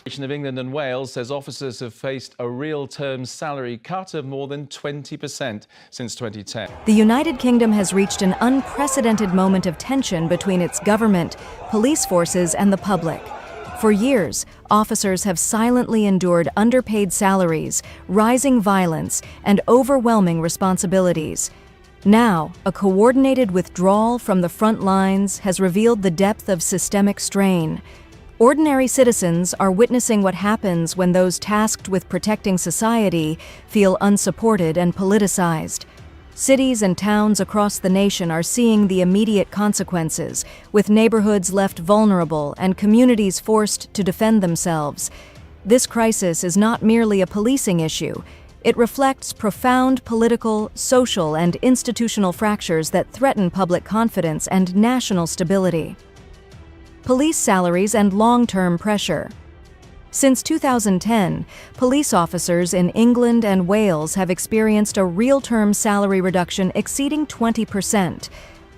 of England and Wales says officers have faced a real-term salary cut of more than 20% since 2010. The United Kingdom has reached an unprecedented moment of tension between its government, police forces, and the public. For years, officers have silently endured underpaid salaries, rising violence, and overwhelming responsibilities. Now, a coordinated withdrawal from the front lines has revealed the depth of systemic strain. Ordinary citizens are witnessing what happens when those tasked with protecting society feel unsupported and politicized. Cities and towns across the nation are seeing the immediate consequences, with neighborhoods left vulnerable and communities forced to defend themselves. This crisis is not merely a policing issue. It reflects profound political, social, and institutional fractures that threaten public confidence and national stability. Police salaries and long-term pressure. Since 2010, police officers in England and Wales have experienced a real-term salary reduction exceeding 20%.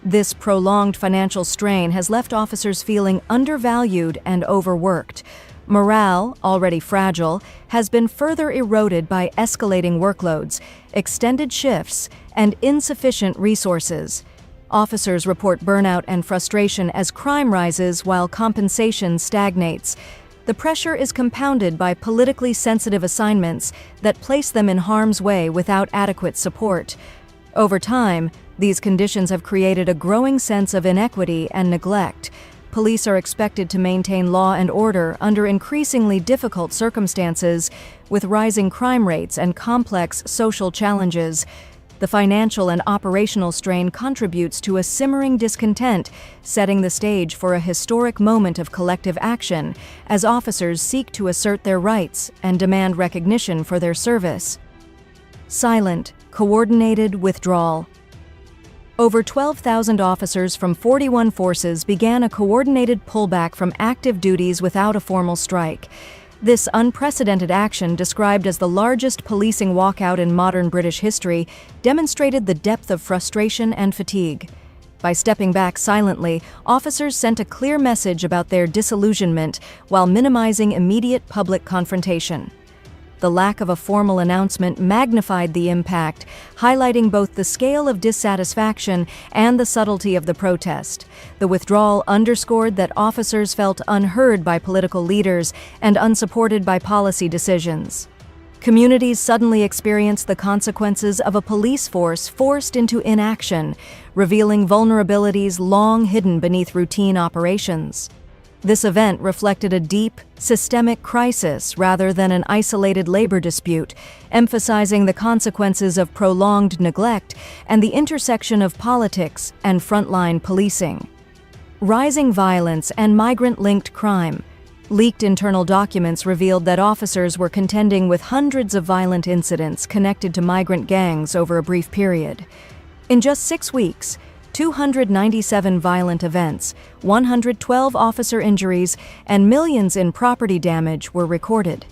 This prolonged financial strain has left officers feeling undervalued and overworked. Morale, already fragile, has been further eroded by escalating workloads, extended shifts, and insufficient resources. Officers report burnout and frustration as crime rises while compensation stagnates. The pressure is compounded by politically sensitive assignments that place them in harm's way without adequate support. Over time, these conditions have created a growing sense of inequity and neglect. Police are expected to maintain law and order under increasingly difficult circumstances, with rising crime rates and complex social challenges. The financial and operational strain contributes to a simmering discontent, setting the stage for a historic moment of collective action as officers seek to assert their rights and demand recognition for their service. Silent, coordinated withdrawal. Over 12,000 officers from 41 forces began a coordinated pullback from active duties without a formal strike. This unprecedented action, described as the largest policing walkout in modern British history, demonstrated the depth of frustration and fatigue. By stepping back silently, officers sent a clear message about their disillusionment while minimizing immediate public confrontation. The lack of a formal announcement magnified the impact, highlighting both the scale of dissatisfaction and the subtlety of the protest. The withdrawal underscored that officers felt unheard by political leaders and unsupported by policy decisions. Communities suddenly experienced the consequences of a police force forced into inaction, revealing vulnerabilities long hidden beneath routine operations. This event reflected a deep, systemic crisis rather than an isolated labor dispute, emphasizing the consequences of prolonged neglect and the intersection of politics and frontline policing. Rising violence and migrant-linked crime. Leaked internal documents revealed that officers were contending with hundreds of violent incidents connected to migrant gangs over a brief period. In just 6 weeks, 297 violent events, 112 officer injuries, and millions in property damage were recorded.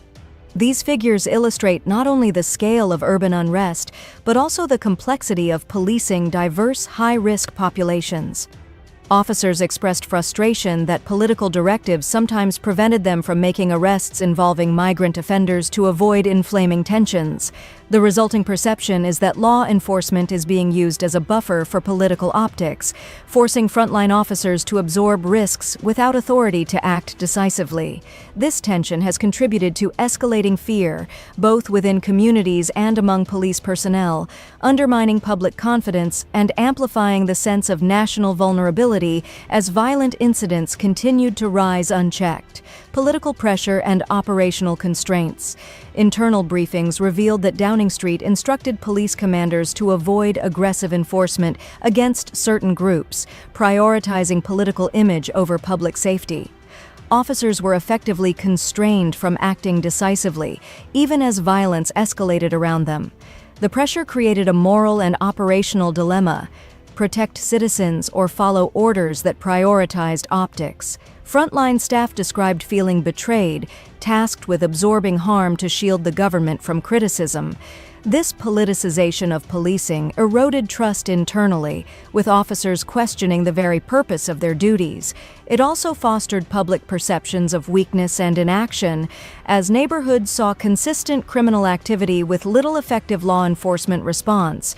These figures illustrate not only the scale of urban unrest, but also the complexity of policing diverse, high-risk populations. Officers expressed frustration that political directives sometimes prevented them from making arrests involving migrant offenders to avoid inflaming tensions. The resulting perception is that law enforcement is being used as a buffer for political optics, forcing frontline officers to absorb risks without authority to act decisively. This tension has contributed to escalating fear, both within communities and among police personnel, undermining public confidence and amplifying the sense of national vulnerability as violent incidents continued to rise unchecked. Political pressure and operational constraints. Internal briefings revealed that Downing Street instructed police commanders to avoid aggressive enforcement against certain groups, prioritizing political image over public safety. Officers were effectively constrained from acting decisively, even as violence escalated around them. The pressure created a moral and operational dilemma: protect citizens or follow orders that prioritized optics. Frontline staff described feeling betrayed, tasked with absorbing harm to shield the government from criticism. This politicization of policing eroded trust internally, with officers questioning the very purpose of their duties. It also fostered public perceptions of weakness and inaction, as neighborhoods saw consistent criminal activity with little effective law enforcement response.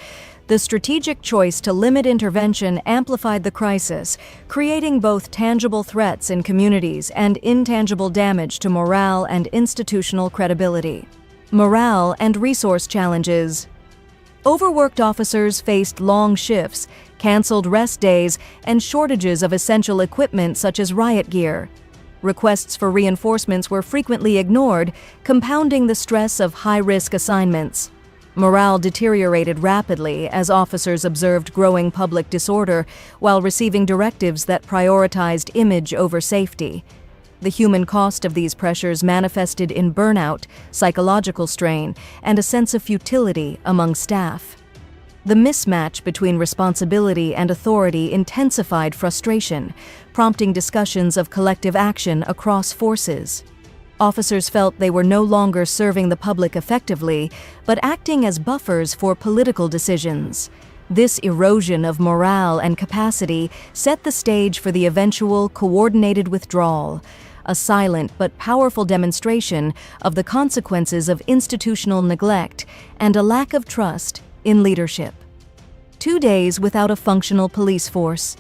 The strategic choice to limit intervention amplified the crisis, creating both tangible threats in communities and intangible damage to morale and institutional credibility. Morale and resource challenges. Overworked officers faced long shifts, canceled rest days, and shortages of essential equipment such as riot gear. Requests for reinforcements were frequently ignored, compounding the stress of high-risk assignments. Morale deteriorated rapidly as officers observed growing public disorder while receiving directives that prioritized image over safety. The human cost of these pressures manifested in burnout, psychological strain, and a sense of futility among staff. The mismatch between responsibility and authority intensified frustration, prompting discussions of collective action across forces. Officers felt they were no longer serving the public effectively, but acting as buffers for political decisions. This erosion of morale and capacity set the stage for the eventual coordinated withdrawal, a silent but powerful demonstration of the consequences of institutional neglect and a lack of trust in leadership. 2 days without a functional police force.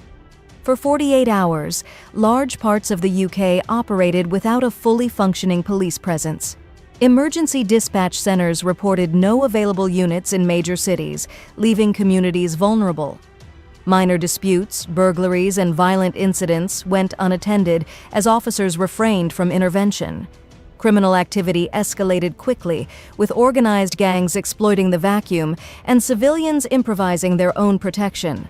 For 48 hours, large parts of the UK operated without a fully functioning police presence. Emergency dispatch centers reported no available units in major cities, leaving communities vulnerable. Minor disputes, burglaries, and violent incidents went unattended as officers refrained from intervention. Criminal activity escalated quickly, with organized gangs exploiting the vacuum and civilians improvising their own protection.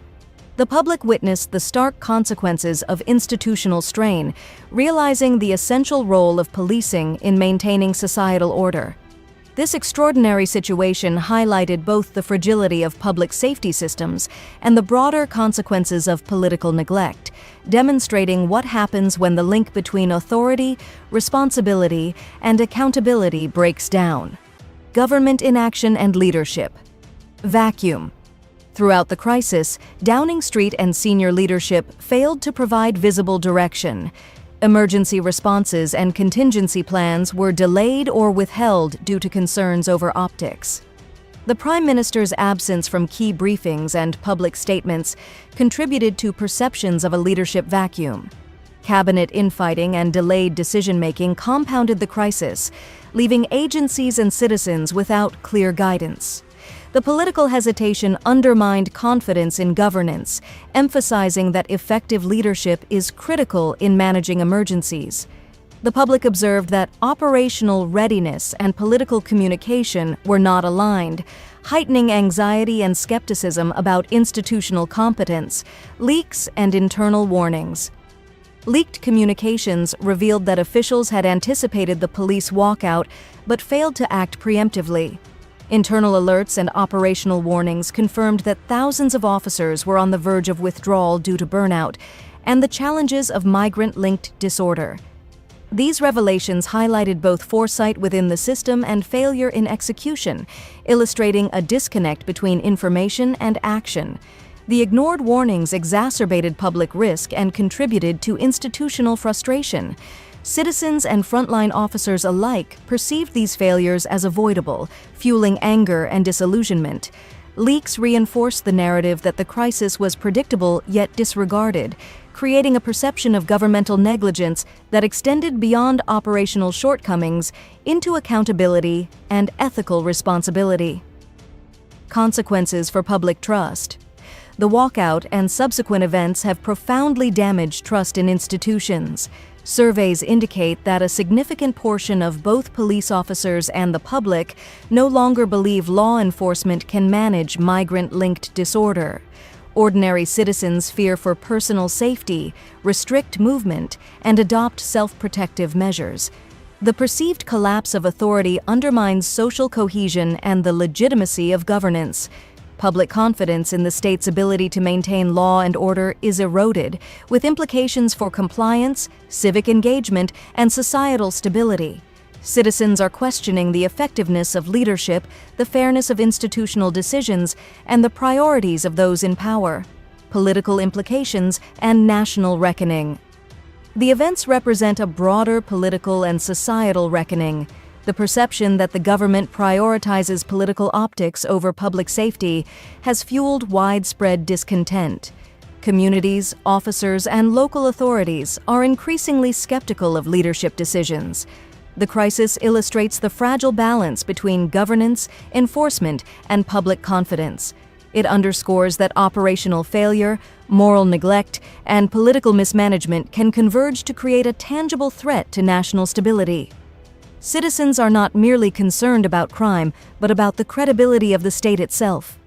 The public witnessed the stark consequences of institutional strain, realizing the essential role of policing in maintaining societal order. This extraordinary situation highlighted both the fragility of public safety systems and the broader consequences of political neglect, demonstrating what happens when the link between authority, responsibility, and accountability breaks down. Government inaction and leadership. Vacuum. Throughout the crisis, Downing Street and senior leadership failed to provide visible direction. Emergency responses and contingency plans were delayed or withheld due to concerns over optics. The Prime Minister's absence from key briefings and public statements contributed to perceptions of a leadership vacuum. Cabinet infighting and delayed decision-making compounded the crisis, leaving agencies and citizens without clear guidance. The political hesitation undermined confidence in governance, emphasizing that effective leadership is critical in managing emergencies. The public observed that operational readiness and political communication were not aligned, heightening anxiety and skepticism about institutional competence, leaks, and internal warnings. Leaked communications revealed that officials had anticipated the police walkout but failed to act preemptively. Internal alerts and operational warnings confirmed that thousands of officers were on the verge of withdrawal due to burnout and the challenges of migrant-linked disorder. These revelations highlighted both foresight within the system and failure in execution, illustrating a disconnect between information and action. The ignored warnings exacerbated public risk and contributed to institutional frustration. Citizens and frontline officers alike perceived these failures as avoidable, fueling anger and disillusionment. Leaks reinforced the narrative that the crisis was predictable yet disregarded, creating a perception of governmental negligence that extended beyond operational shortcomings into accountability and ethical responsibility. Consequences for public trust. The walkout and subsequent events have profoundly damaged trust in institutions. Surveys indicate that a significant portion of both police officers and the public no longer believe law enforcement can manage migrant-linked disorder. Ordinary citizens fear for personal safety, restrict movement, and adopt self-protective measures. The perceived collapse of authority undermines social cohesion and the legitimacy of governance. Public confidence in the state's ability to maintain law and order is eroded, with implications for compliance, civic engagement, and societal stability. Citizens are questioning the effectiveness of leadership, the fairness of institutional decisions, and the priorities of those in power, political implications, and national reckoning. The events represent a broader political and societal reckoning. The perception that the government prioritizes political optics over public safety has fueled widespread discontent. Communities, officers, and local authorities are increasingly skeptical of leadership decisions. The crisis illustrates the fragile balance between governance, enforcement, and public confidence. It underscores that operational failure, moral neglect, and political mismanagement can converge to create a tangible threat to national stability. Citizens are not merely concerned about crime, but about the credibility of the state itself.